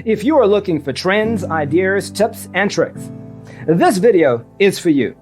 If you are looking for trends, ideas, tips, and tricks, this video is for you.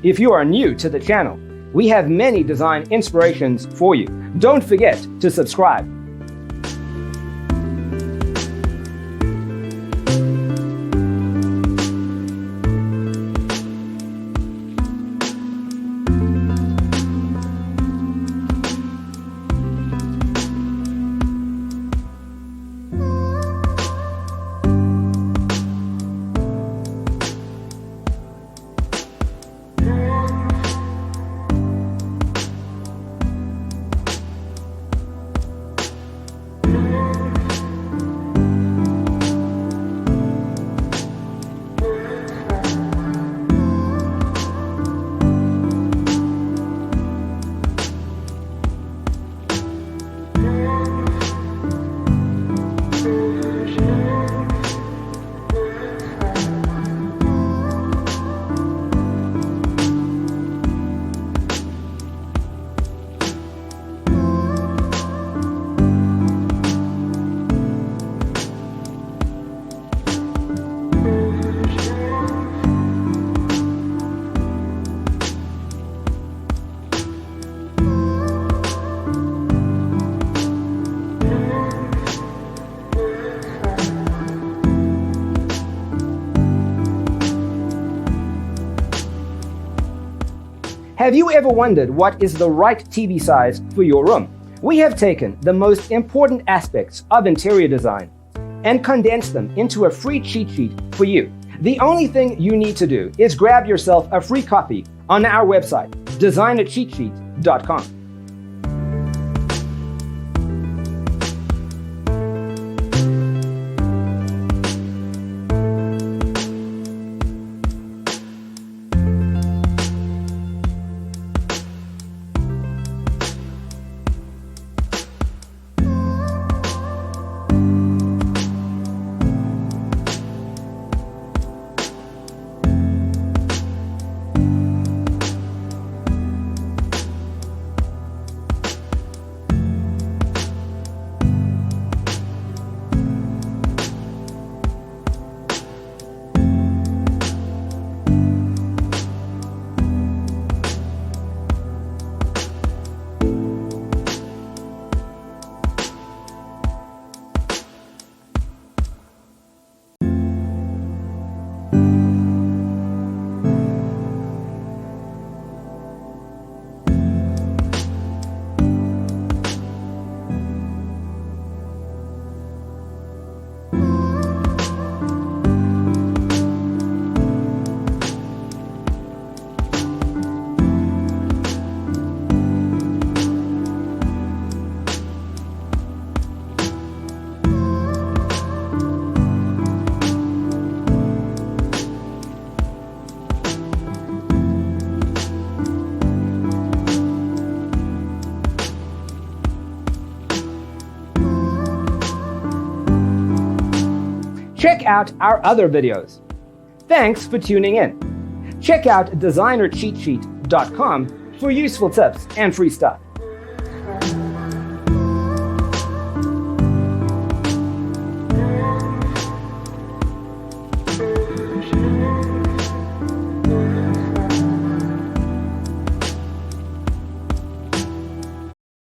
If you are new to the channel, we have many design inspirations for you. Don't forget to subscribe. Have you ever wondered what is the right TV size for your room? We have taken the most important aspects of interior design and condensed them into a free cheat sheet for you. The only thing you need to do is grab yourself a free copy on our website, designercheatsheet.com. Check out our other videos. Thanks for tuning in. Check out designercheatsheet.com for useful tips and free stuff.